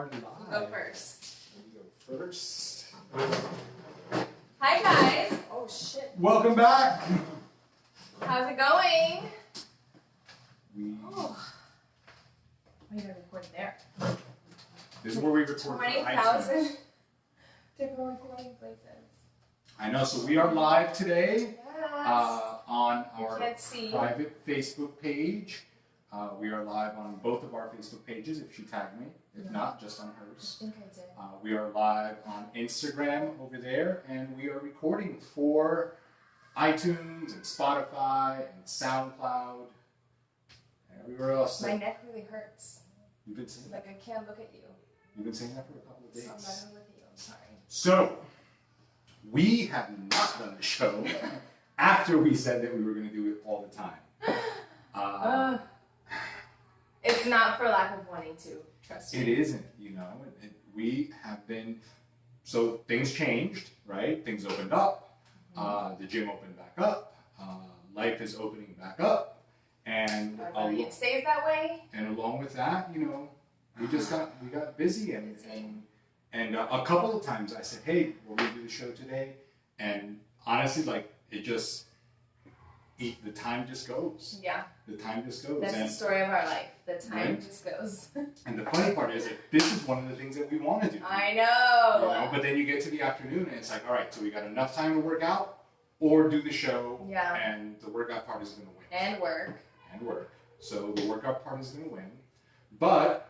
are live. Go first. You go first. Hi guys. Oh shit. Welcome back. How's it going? Oh. Why are you recording there? This is where we record. 20,000 different recording places. I know. So we are live today Yes. on our private Facebook page. We are live on both of our Facebook pages if she tagged me. If not, just on hers. I think I did. We are live on Instagram over there, and we are recording for iTunes and Spotify and SoundCloud and everywhere else. My neck really hurts. You've been saying Like I can't look at you. You've been saying that for a couple of days. So I'm not gonna look at you. I'm sorry. So, we have not done the show after we said that we were going to do it all the time. It's not for lack of wanting to. Trust me. It isn't, you know. We have been, so things changed, right? Things opened up. The gym opened back up. Life is opening back up. And it stays that way. And along with that, you know, we got busy and a couple of times I said, hey, will we do the show today? And honestly, like, the time just goes. Yeah. The time just goes. That's the story of our life. The time just goes. And the funny part is that this is one of the things that we want to do. I know. You know. But then you get to the afternoon and it's like, all right, so we got enough time to work out or do the show. Yeah. And the workout part is going to win. And work. And work. So the workout part is going to win. But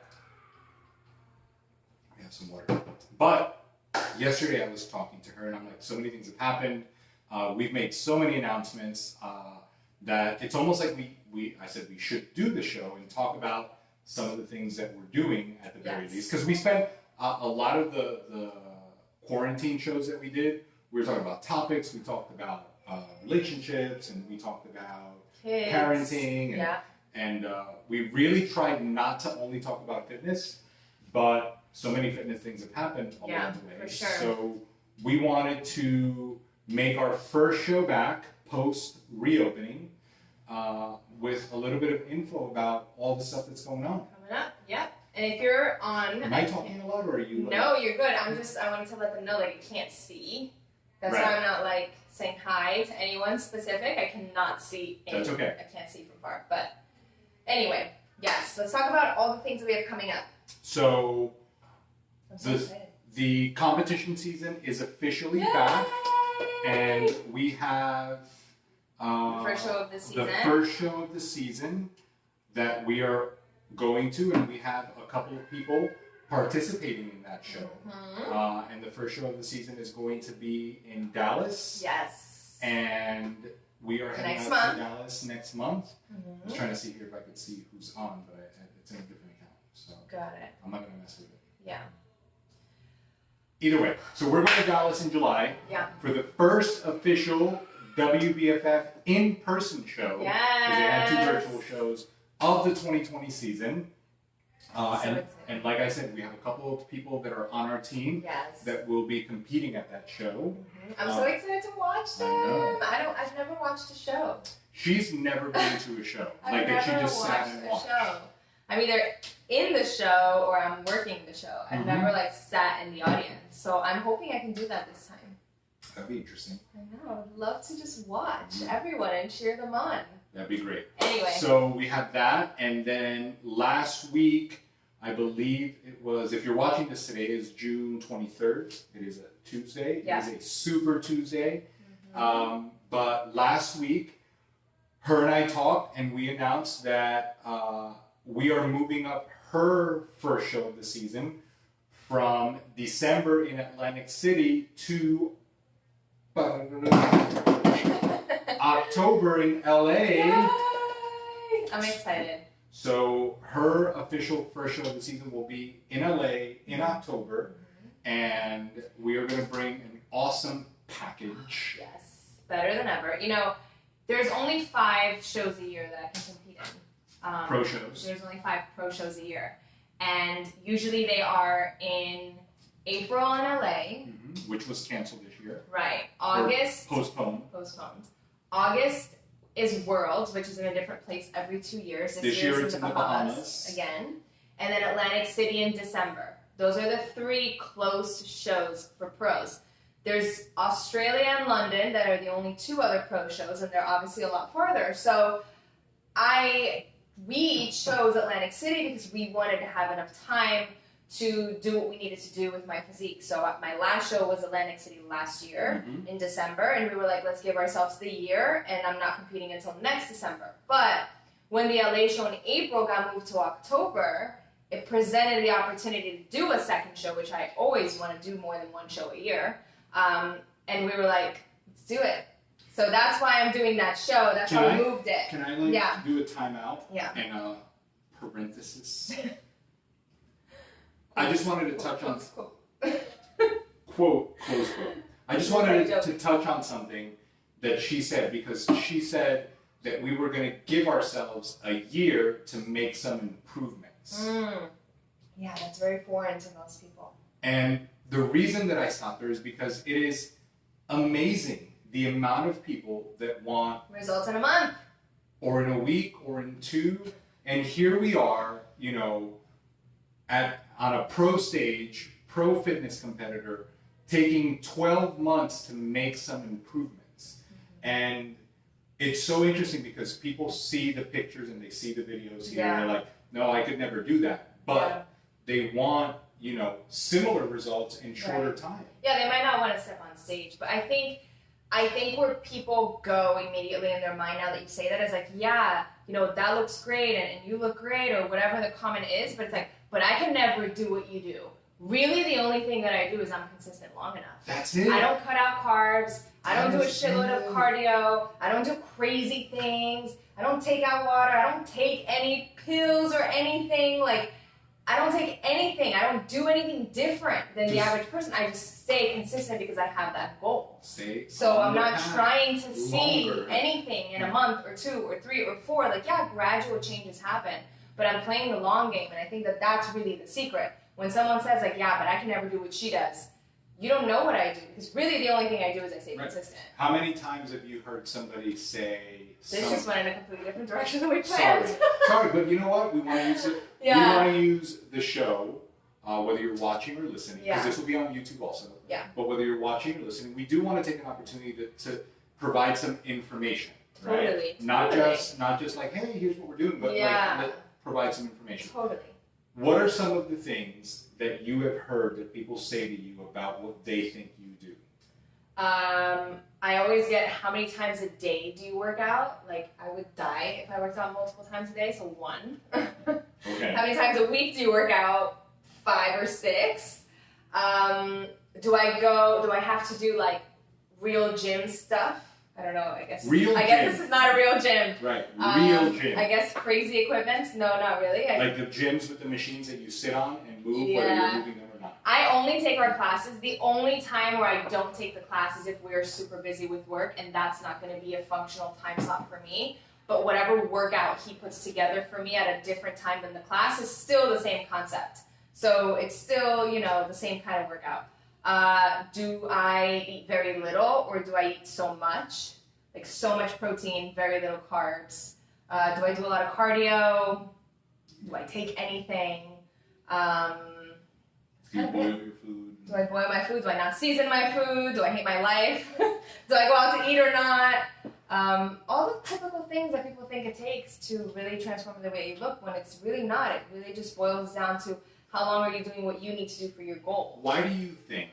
we have some water. But yesterday I was talking to her and I'm like, so many things have happened. We've made so many announcements that it's almost like I said we should do the show and talk about some of the things that we're doing at the very least. Because we spent a lot of the quarantine shows that we did, we were talking about topics, we talked about relationships, and we talked about kids, parenting. And we really tried not to only talk about fitness, but so many fitness things have happened along the way. For sure. So we wanted to make our first show back post reopening with a little bit of info about all the stuff that's going on. Coming up, yep. And if you're on... Am I talking a lot or are you... No, you're good. I wanted to let them know that you can't see. That's why I'm not like saying hi to anyone specific. I cannot see anyone. That's okay. I can't see from far. But anyway, yes. Let's talk about all the things that we have coming up. So, I'm so excited. The competition season is officially back. And we have the first show of the season. The first show of the season that we are going to, and we have a couple of people participating in that show. And the first show of the season is going to be in Dallas. Yes. And we are heading out to Dallas next month. I was trying to see here if I could see who's on, but it's in a different account. So got it. I'm not going to mess with it. Yeah. Either way, so we're going to Dallas in July for the first official WBFF in-person show. Yes. Because they had two virtual shows of the 2020 season. And like I said, we have a couple of people that are on our team that will be competing at that show. I'm so excited to watch them. I've never watched a show. She's never been to a show. Like that she just sat and watched. I'm either in the show or I'm working the show. I've never like sat in the audience. So I'm hoping I can do that this time. That'd be interesting. I know. I'd love to just watch everyone and cheer them on. That'd be great. Anyway. So we have that. And then last week, I believe it was, if you're watching this today, is June 23rd. It is a Tuesday. It is a Super Tuesday. But last week, her and I talked and we announced that we are moving up her first show of the season from December in Atlantic City to October in LA. Yay! I'm excited. So her official first show of the season will be in LA in October, and we are going to bring an awesome package. Yes, better than ever. You know, there's only 5 shows a year that I can compete in. Pro shows. There's only 5 pro shows a year. And usually they are in April in LA. Which was canceled this year. Right. August. Postponed. August is Worlds, which is in a different place every 2 years. This year it's in the Bahamas again. And then Atlantic City in December. Those are the 3 close shows for pros. There's Australia and London that are the only 2 other pro shows, and they're obviously a lot farther. So we chose Atlantic City because we wanted to have enough time to do what we needed to do with my physique. So my last show was Atlantic City last year in December, and we were like, let's give ourselves the year, and I'm not competing until next December. But when the LA show in April got moved to October, it presented the opportunity to do a second show, which I always want to do more than 1 show a year. And we were like, let's do it. So that's why I'm doing that show. That's how we moved it. Can I do a timeout? Yeah. And a parenthesis? I just wanted to touch on quote, close quote. I just wanted to touch on something that she said, because she said that we were going to give ourselves a year to make some improvements. Yeah, that's very foreign to most people. And the reason that I stopped her is because it is amazing the amount of people that want results in a month, or in a week, or in 2. And here we are, you know, on a pro stage, pro fitness competitor, taking 12 months to make some improvements. And it's so interesting because people see the pictures and they see the videos here and they're like, no, I could never do that. But they want, you know, similar results in shorter time. Yeah, they might not want to step on stage, but I think where people go immediately in their mind now that you say that is like, yeah, you know, that looks great and you look great or whatever the comment is, but it's like, but I can never do what you do. Really, the only thing that I do is I'm consistent long enough. That's it. I don't cut out carbs. I don't do a shitload of cardio. I don't do crazy things. I don't take out water. I don't take any pills or anything. Like, I don't take anything. I don't do anything different than the average person. I just stay consistent because I have that goal. So I'm not trying to see anything in a month or 2 or 3 or 4. Like, yeah, gradual changes happen, but I'm playing the long game, and I think that that's really the secret. When someone says, like, yeah, but I can never do what she does, you don't know what I do, because really the only thing I do is I stay consistent. How many times have you heard somebody say... This just went in a completely different direction than we planned. Sorry, but you know what? We want to use it. Yeah. We want to use the show, whether you're watching or listening, because this will be on YouTube also. Yeah. But whether you're watching or listening, we do want to take an opportunity to provide some information. Right? Totally. Not just like, hey, here's what we're doing, but like, provide some information. Totally. What are some of the things that you have heard that people say to you about what they think you do? I always get, how many times a day do you work out? Like, I would die if I worked out multiple times a day, so 1. Okay. How many times a week do you work out? 5 or 6. Do I have to do, like, real gym stuff? I don't know, I guess this is not a real gym. Right, real gym. I guess crazy equipment? No, not really. Like the gyms with the machines that you sit on and move, whether you're moving them or not. I only take our classes. The only time where I don't take the class is if we're super busy with work, and that's not going to be a functional time slot for me. But whatever workout he puts together for me at a different time than the class is still the same concept. So it's still, you know, the same kind of workout. Do I eat very little, or do I eat so much? Like, so much protein, very little carbs. Do I do a lot of cardio? Do I take anything? Do you boil your food? Do I boil my food? Do I not season my food? Do I hate my life? Do I go out to eat or not? All the typical things that people think it takes to really transform the way you look, when it's really not. It really just boils down to how long are you doing what you need to do for your goal. Why do you think,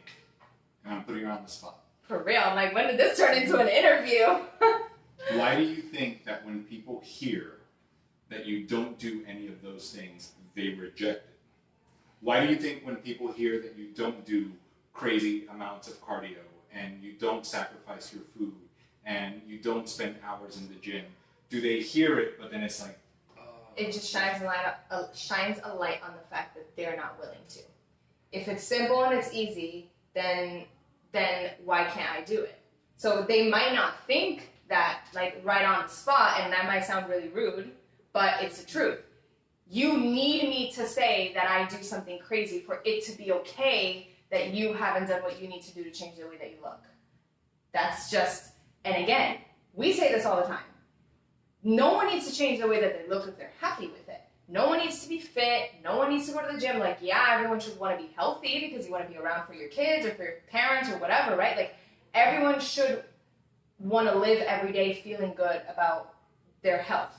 and I'm putting you on the spot. For real, I'm like, when did this turn into an interview? Why do you think that when people hear that you don't do any of those things, they reject it? Why do you think when people hear that you don't do crazy amounts of cardio and you don't sacrifice your food and you don't spend hours in the gym, do they hear it, but then it's like, It just shines a light on the fact that they're not willing to. If it's simple and it's easy, then why can't I do it? So they might not think that, like, right on the spot, and that might sound really rude, but it's the truth. You need me to say that I do something crazy for it to be okay that you haven't done what you need to do to change the way that you look. That's just, and again, we say this all the time. No one needs to change the way that they look if they're happy with it. no one needs to be fit. No one needs to go to the gym. Like, yeah, everyone should want to be healthy because you want to be around for your kids or for your parents or whatever, right? Like, everyone should want to live every day feeling good about their health.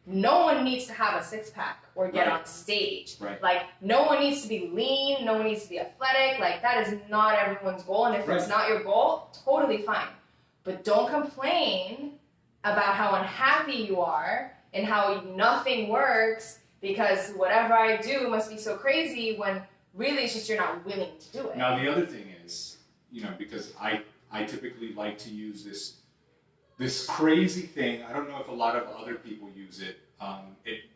No one needs to have a six-pack or get on stage. Right. Like, no one needs to be lean. No one needs to be athletic. Like, that is not everyone's goal. And if it's not your goal, totally fine. But don't complain about how unhappy you are and how nothing works because whatever I do must be so crazy when really it's just you're not willing to do it. Now, the other thing is, because I typically like to use this crazy thing. I don't know if a lot of other people use it.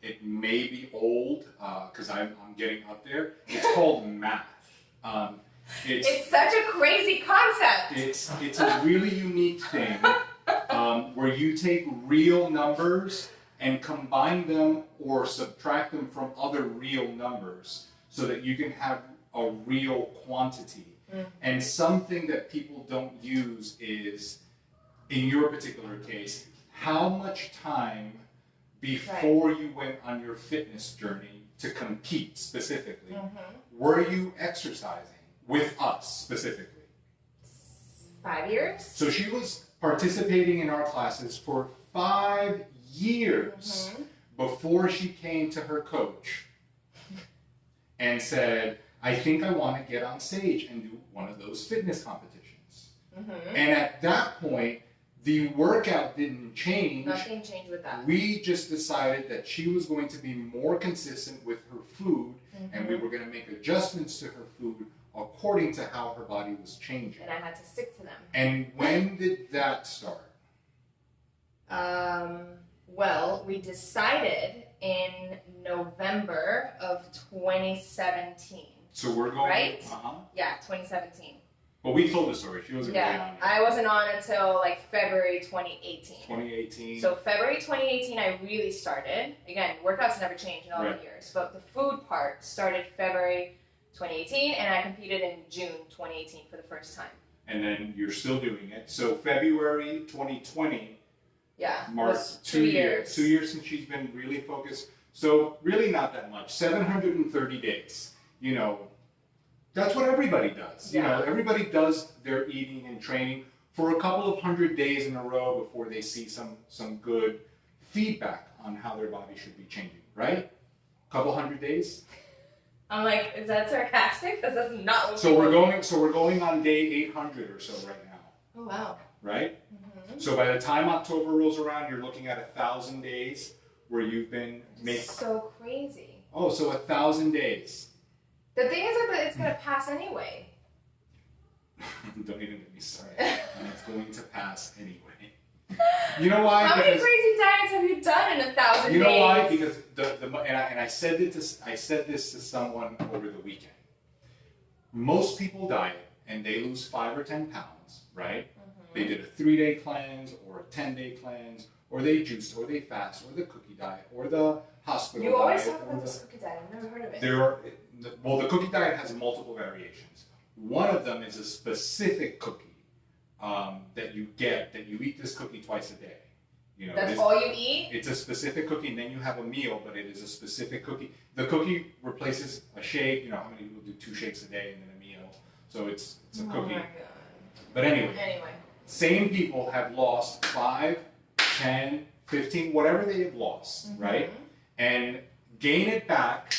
It may be old because I'm getting up there. It's called math. It's such a crazy concept. It's a really unique thing where you take real numbers and combine them or subtract them from other real numbers so that you can have a real quantity. And something that people don't use is, in your particular case, how much time before you went on your fitness journey to compete specifically, were you exercising with us specifically? 5 years. So she was participating in our classes for 5 years before she came to her coach and said, I think I want to get on stage and do one of those fitness competitions. And at that point, the workout didn't change. Nothing changed with that. We just decided that she was going to be more consistent with her food, and we were going to make adjustments to her food according to how her body was changing. And I had to stick to them. And when did that start? Well, we decided in November of 2017. So we're going... Right? Yeah, 2017. Well, we told the story. She wasn't really on yet. I wasn't on until like February 2018. 2018. So February 2018, I really started. Again, workouts never changed in all the years, but the food part started February 2018, and I competed in June 2018 for the first time. And then you're still doing it. So February 2020 marked 2 years. 2 years since she's been really focused. So really not that much. 730 days. That's what everybody does. Everybody does their eating and training for a couple of 100 days in a row before they see some good feedback on how their body should be changing, right? A couple 100 days. I'm like, is that sarcastic? Because that's not what we're going on day 800 or so right now. Oh wow. Right? So by the time October rolls around, you're looking at 1,000 days where you've been making. So crazy. Oh, so 1,000 days. The thing is that it's going to pass anyway. Don't even get me started. And it's going to pass anyway. You know why? How many crazy diets have you done in 1,000 days? You know why? Because I said this to someone over the weekend. Most people diet and they lose 5 or 10 pounds, right? They did a 3-day cleanse or a 10-day cleanse, or they juiced, or they fast, or the cookie diet, or the hospital diet. You always talk about this cookie diet. I've never heard of it. The cookie diet has multiple variations. One of them is a specific cookie that you get, that you eat this cookie twice a day. That's all you eat? It's a specific cookie, and then you have a meal, but it is a specific cookie. The cookie replaces a shake. How many people do 2 shakes a day and then a meal? So it's a cookie. Oh my God. But anyway, same people have lost 5, 10, 15, whatever they have lost, right? And gain it back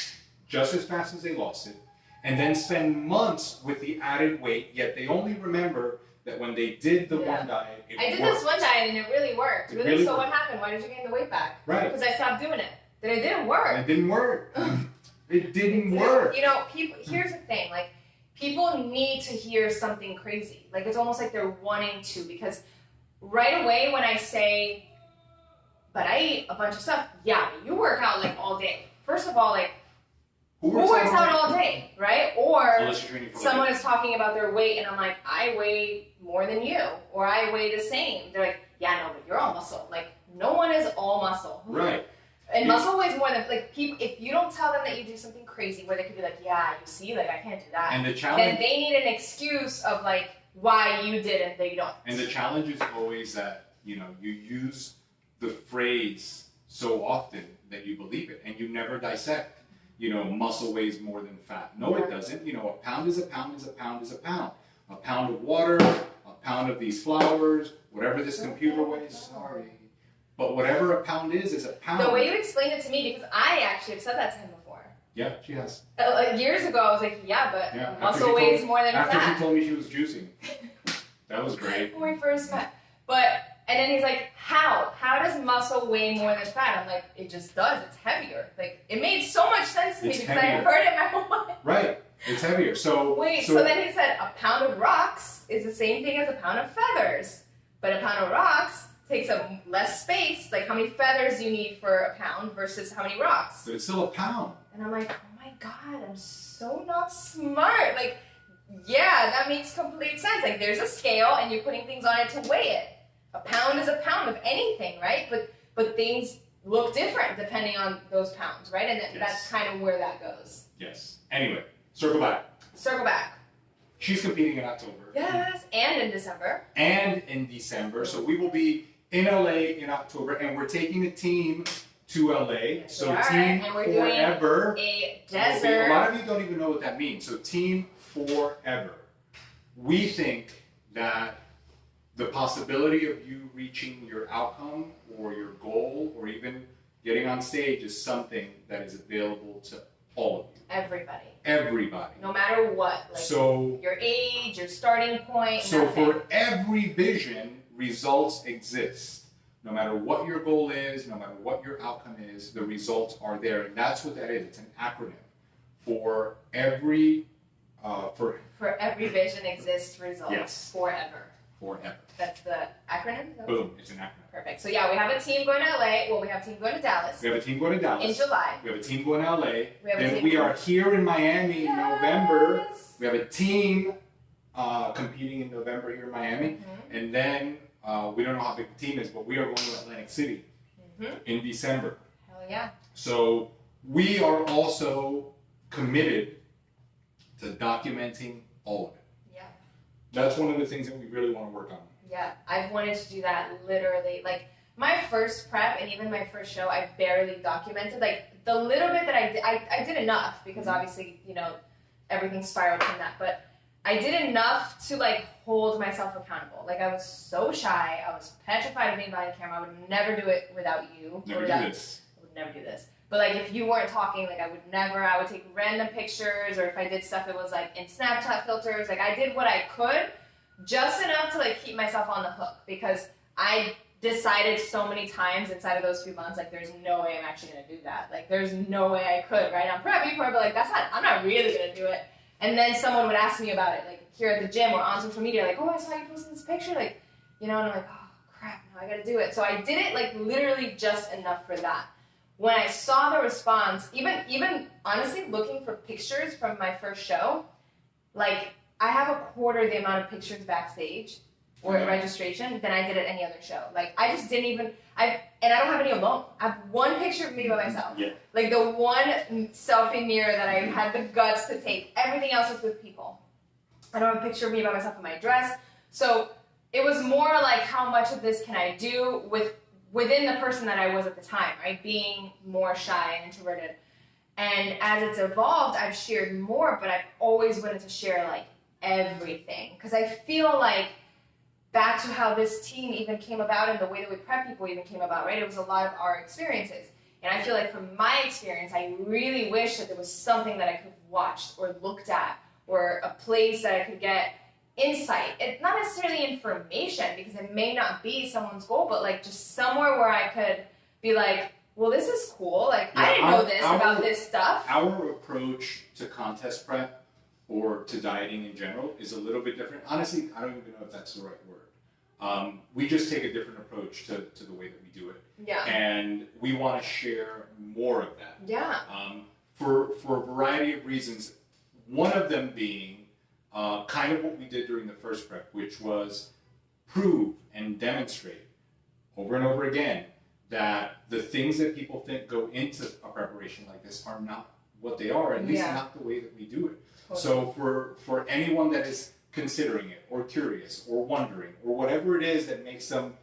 just as fast as they lost it, and then spend months with the added weight, yet they only remember that when they did the one diet, it worked. I did this one diet and it really worked. Really so worked. What happened? Why did you gain the weight back? Right. Because I stopped doing it. Then it didn't work. It didn't work. It didn't work. People. Here's the thing. Like, people need to hear something crazy. Like, it's almost like they're wanting to, because right away when I say, but I eat a bunch of stuff. Yeah, but you work out like all day. First of all, like, who works out all day, right? Or someone is talking about their weight and I'm like, I weigh more than you, or I weigh the same. They're like, yeah, no, but you're all muscle. Like, no one is all muscle. Right. And muscle weighs more than, like, people, if you don't tell them that you do something crazy where they could be like, yeah, you see, like, I can't do that. And the challenge, then they need an excuse of, like, why you did and they don't. And the challenge is always that, you use the phrase so often that you believe it, and you never dissect. Muscle weighs more than fat. No, it doesn't. A pound is a pound is a pound is a pound. A pound of water, a pound of these flowers, whatever this computer weighs. Sorry. But whatever a pound is a pound. The way you explained it to me, because I actually have said that to him before. Yeah, she has. Years ago, I was like, muscle weighs more than fat. After she told me she was juicing. That was great. When we first met. And then he's like, how? How does muscle weigh more than fat? I'm like, it just does. It's heavier. Like, it made so much sense to me because I heard it my whole life. Right. It's heavier. So then he said a pound of rocks is the same thing as a pound of feathers. But a pound of rocks takes up less space. Like, how many feathers do you need for a pound versus how many rocks? But it's still a pound. And I'm like, oh my God, I'm so not smart. Like, yeah, that makes complete sense. Like, there's a scale and you're putting things on it to weigh it. A pound is a pound of anything, right? But things look different depending on those pounds, right? And that's kind of where that goes. Yes. Anyway, circle back. She's competing in October. Yes, and in December. So we will be in LA in October, and we're taking a team to LA. Yes, so Team and we're Forever. Doing a desert. A lot of you don't even know what that means. So Team Forever. We think that the possibility of you reaching your outcome or your goal or even getting on stage is something that is available to all of you. Everybody. No matter what. Like your age, your starting point. So for every vision, results exist. No matter what your goal is, no matter what your outcome is, the results are there. And that's what that is. It's an acronym. For every vision exists results. Yes. Forever. That's the acronym? Boom, it's an acronym. Perfect. So we have a team going to LA. Well, we have a team going to Dallas. We have a team going to Dallas. In July. We have a team going to LA. Then we are here in Miami in November. We have a team competing in November here in Miami. Mm-hmm. And then, we don't know how big the team is, but we are going to Atlantic City in December. Hell yeah. So we are also committed to documenting all of it. That's one of the things that we really want to work on. Yeah, I've wanted to do that literally. Like, my first prep and even my first show, I barely documented. Like, the little bit that I did enough because obviously, everything spiraled from that. But I did enough to, like, hold myself accountable. Like, I was so shy. I was petrified of being behind the camera. I would never do it without you. I would never do this. But, like, if you weren't talking, like, I would take random pictures, or if I did stuff, it was, like, in Snapchat filters. Like, I did what I could, just enough to, like, keep myself on the hook, because I decided so many times inside of those few months, like, there's no way I'm actually going to do that. Like, there's no way I could, right? I'm prepping for it, but, like, I'm not really going to do it. And then someone would ask me about it, like, here at the gym or on social media, like, oh, I saw you posting this picture, like, and I'm like, oh, crap, now I got to do it. So I did it, like, literally just enough for that. When I saw the response, even honestly looking for pictures from my first show, like, I have a quarter the amount of pictures backstage or at registration than I did at any other show. Like, I just didn't even, and I don't have any alone. I have one picture of me by myself. Yeah. Like, the one selfie mirror that I had the guts to take. Everything else is with people. I don't have a picture of me by myself in my dress. So it was more like, how much of this can I do within the person that I was at the time, right? Being more shy and introverted. And as it's evolved, I've shared more, but I've always wanted to share, like, everything. Because I feel like, back to how this team even came about and the way that we prep people even came about, right? It was a lot of our experiences. And I feel like from my experience, I really wish that there was something that I could have watched or looked at, or a place that I could get insight. It's not necessarily information, because it may not be someone's goal, but, like, just somewhere where I could be like, well, this is cool. Like, I didn't know this about this stuff. Our approach to contest prep or to dieting in general is a little bit different. Honestly, I don't even know if that's the right word. We just take a different approach to the way that we do it. Yeah. And we want to share more of that. Yeah. For a variety of reasons. One of them being kind of what we did during the first prep, which was prove and demonstrate over and over again that the things that people think go into a preparation like this are not what they are, at least not the way that we do it. Totally. So for anyone that is considering it, or curious, or wondering, or whatever it is that makes them,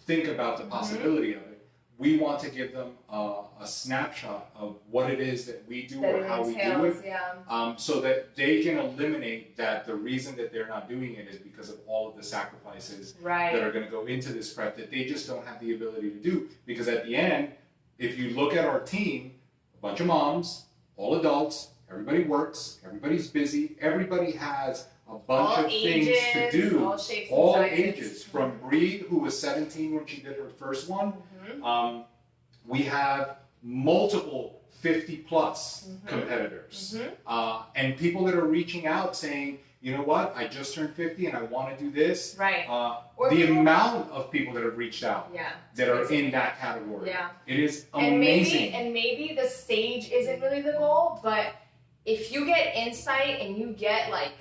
think about the possibility of it, we want to give them a snapshot of what it is that we do That or it how we do entails, it, yeah. so that they can eliminate that the reason that they're not doing it is because of all of the sacrifices Right. that are going to go into this prep that they just don't have the ability to do. Because at the end, if you look at our team, a bunch of moms, all adults, everybody works, everybody's busy, everybody has a bunch All of ages, things to do. all shapes and All sizes. ages. From Bree, who was 17 when she did her first one, we have multiple 50 plus competitors. And people that are reaching out saying, you know what, I just turned 50 and I want to do this. Right. The amount of people that have reached out Yeah. that are in that category. Yeah. It is amazing. And maybe the stage isn't really the goal, but if you get insight and you get like,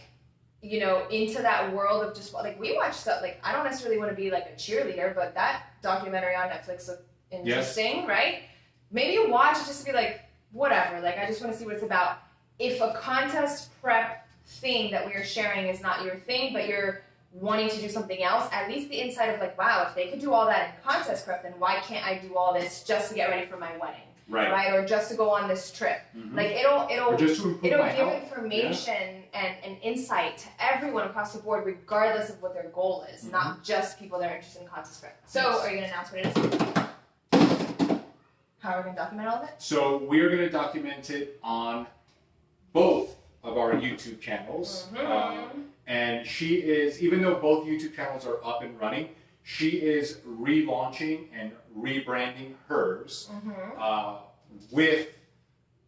you know, into that world of just like we watch stuff, like I don't necessarily want to be like a cheerleader, but that documentary on Netflix looked interesting, right? Maybe you watch it just to be like, whatever, like I just want to see what it's about. If a contest prep thing that we are sharing is not your thing, but you're wanting to do something else, at least the insight of like, wow, if they could do all that in contest prep, then why can't I do all this just to get ready for my wedding? Right? Or just to go on this trip. Like it'll just to improve give my health. information and insight to everyone across the board, regardless of what their goal is, not just people that are interested in contest prep. So are you gonna announce what it is? How are we gonna document all of it? So we're gonna document it on both of our YouTube channels. And she is, even though both YouTube channels are up and running, she is relaunching and rebranding hers with,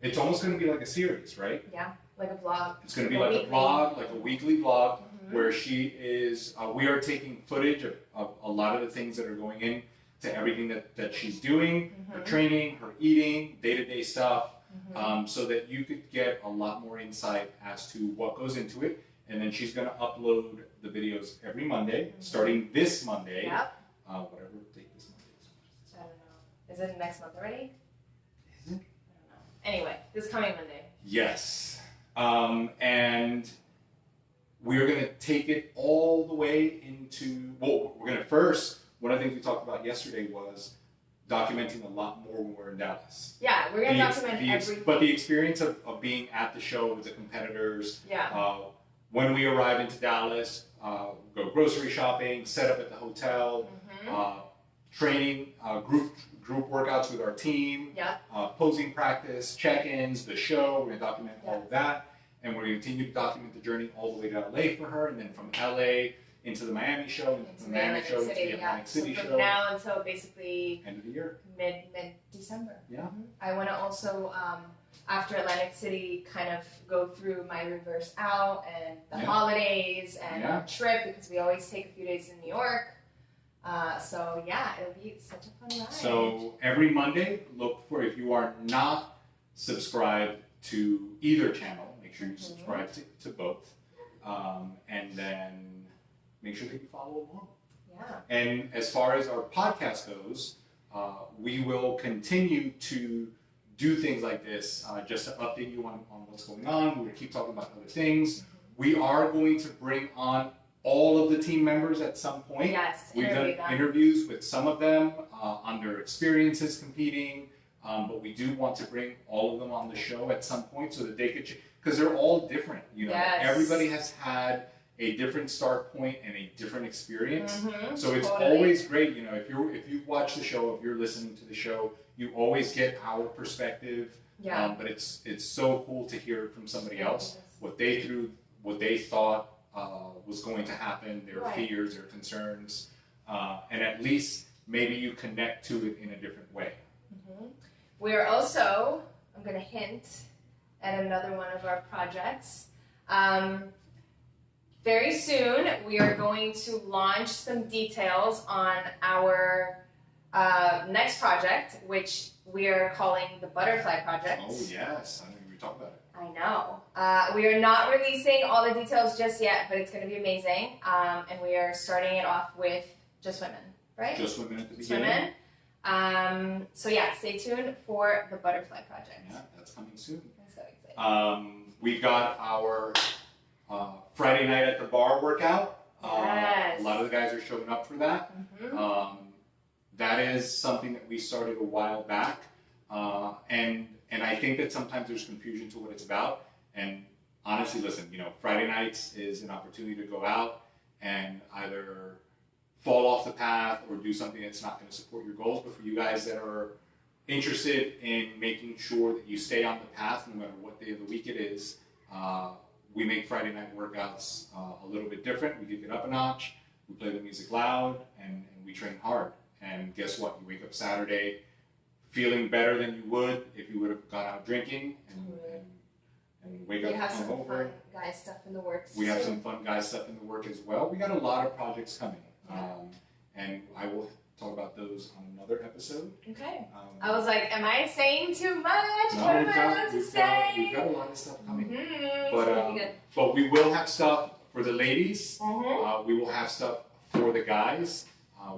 it's almost going to be like a series, right? Yeah, like a vlog. It's going to be like a vlog, like a weekly vlog, where she is, we are taking footage of a lot of the things that are going in to everything that she's doing, her training, her eating, day-to-day stuff, so that you could get a lot more insight as to what goes into it. And then she's going to upload the videos every Monday, starting this Monday. Yep. Whatever date this Monday is. I don't know. Is it next month already? Is it? I don't know. Anyway, this coming Monday. Yes. And we're going to take it all the way into, well, we're going to first, one of the things we talked about yesterday was documenting a lot more when we're in Dallas. Yeah, we're going to document everything. But the experience of being at the show with the competitors, when we arrive into Dallas, go grocery shopping, set up at the hotel, training, group workouts with our team, posing practice, check-ins, the show. We're going to document all of that. And we're going to continue to document the journey all the way to LA for her, and then from LA into the Miami show, into the Miami show, into the Atlantic City show. So from now until basically end of the year. Mid-December. Yeah. I want to also, after Atlantic City, kind of go through my reverse out and the holidays and a trip, because we always take a few days in New York. So yeah, it'll be such a fun ride. So every Monday, look for, if you are not subscribed to either channel, make sure you subscribe to both. And then make sure that you follow along. Yeah. And as far as our podcast goes, we will continue to do things like this just to update you on what's going on. We're going to keep talking about other things. We are going to bring on all of the team members at some point. Yes, We've done interviews with some of them on their experiences competing, but we do want to bring all of them on the show at some point so that they could, because they're all different. You know, everybody has had a different start point and a different experience. So it's always great, you know, if you watch the show, if you're listening to the show, you always get our perspective. But it's so cool to hear from somebody else what they thought was going to happen, their fears, their concerns, and at least maybe you connect to it in a different way. We're also, I'm going to hint at another one of our projects. Very soon, we are going to launch some details on our next project, which we are calling the Butterfly Project. Oh, yes. I know we talked about it. I know. We are not releasing all the details just yet, but it's going to be amazing. And we are starting it off with just women, right? Just women at the beginning. Women. So yeah, stay tuned for the Butterfly Project. Yeah, that's coming soon. I'm so excited. We've got our Friday night at the bar workout. Yes. A lot of the guys are showing up for that. that is something that we started a while back, and I think that sometimes there's confusion to what it's about. And honestly, listen, Friday nights is an opportunity to go out and either fall off the path or do something that's not going to support your goals. But for you guys that are interested in making sure that you stay on the path no matter what day of the week it is, we make Friday night workouts a little bit different. We kick it up a notch. We play the music loud, and we train hard. And guess what? You wake up Saturday feeling better than you would if you would have gone out drinking, and wake up hungover. We have some fun guy stuff in the works. We have some fun guy stuff in the work as well. We got a lot of projects coming, and I will talk about those on another episode. Okay. I was like, am I saying too much? No, what am I allowed to say? We've got a lot of stuff coming. Mm-hmm. But we will have stuff for the ladies. Mm-hmm. We will have stuff for the guys.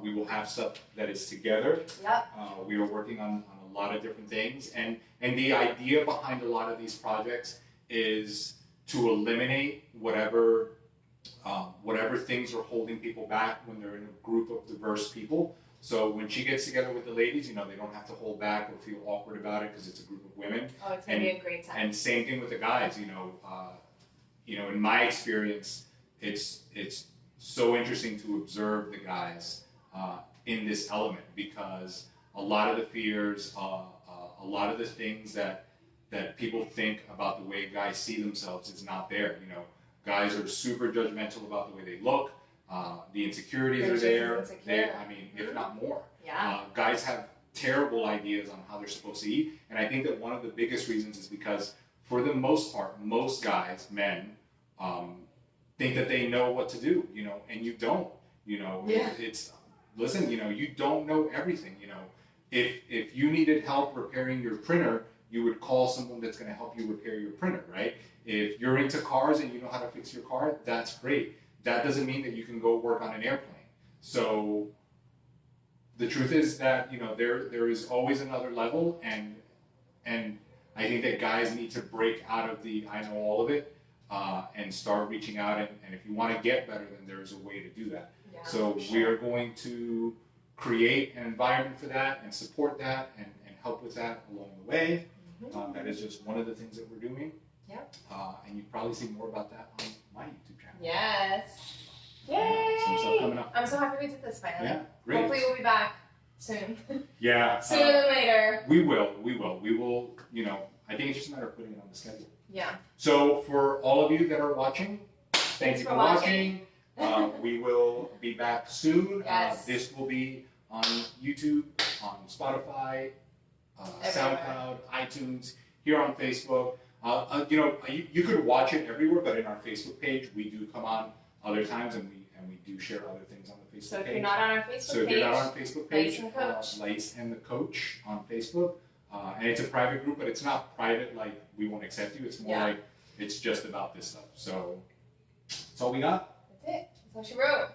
We will have stuff that is together. Yep. We are working on a lot of different things. And the idea behind a lot of these projects is to eliminate whatever things are holding people back when they're in a group of diverse people. So when she gets together with the ladies, they don't have to hold back or feel awkward about it because it's a group of women. Oh, it's going to be a great time. And same thing with the guys, in my experience, it's so interesting to observe the guys in this element, because a lot of the fears, a lot of the things that people think about the way guys see themselves is not there. Guys are super judgmental about the way they look. The insecurities are there. If not more. Yeah. Guys have terrible ideas on how they're supposed to eat, and I think that one of the biggest reasons is because, for the most part, most guys, men, think that they know what to do, and you don't. Listen, you don't know everything. If you needed help repairing your printer, you would call someone that's going to help you repair your printer, right? If you're into cars and you know how to fix your car, that's great. That doesn't mean that you can go work on an airplane. So the truth is that, there is always another level, and I think that guys need to break out of the I know all of it and start reaching out. And if you want to get better, then there is a way to do that. Yeah, so sure. We are going to create an environment for that and support that and help with that along the way. Mm-hmm. That is just one of the things that we're doing. Yep. And you probably see more about that on my YouTube channel. Yes. Yay! Some stuff coming up. I'm so happy we did this finally. Yeah, great. Hopefully we'll be back soon. Yeah. Sooner than later. We will. I think it's just a matter of putting it on the schedule. Yeah. So for all of you that are watching, thank you for watching. We will be back soon. Yes. This will be on YouTube, on Spotify, SoundCloud, iTunes, here on Facebook. You could watch it everywhere, but in our Facebook page, we do come on other times, and we do share other things on the Facebook page. So if you're not on our Facebook page, Lais and the Coach on Facebook. And it's a private group, but it's not private like we won't accept you. It's more like it's just about this stuff. So that's all we got. That's it. That's all she wrote.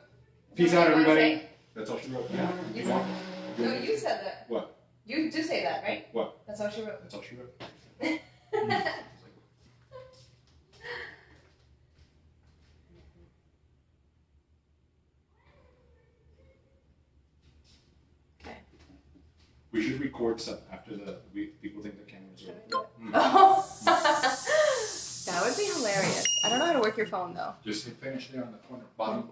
Peace out, everybody. That's all she wrote. Yeah. You said that. No, you said that. What? You do say that, right? What? That's all she wrote. That's all she wrote. We should record stuff after people think the cameras are. That would be hilarious. I don't know how to work your phone though. Just hit finish there on the corner, bottom.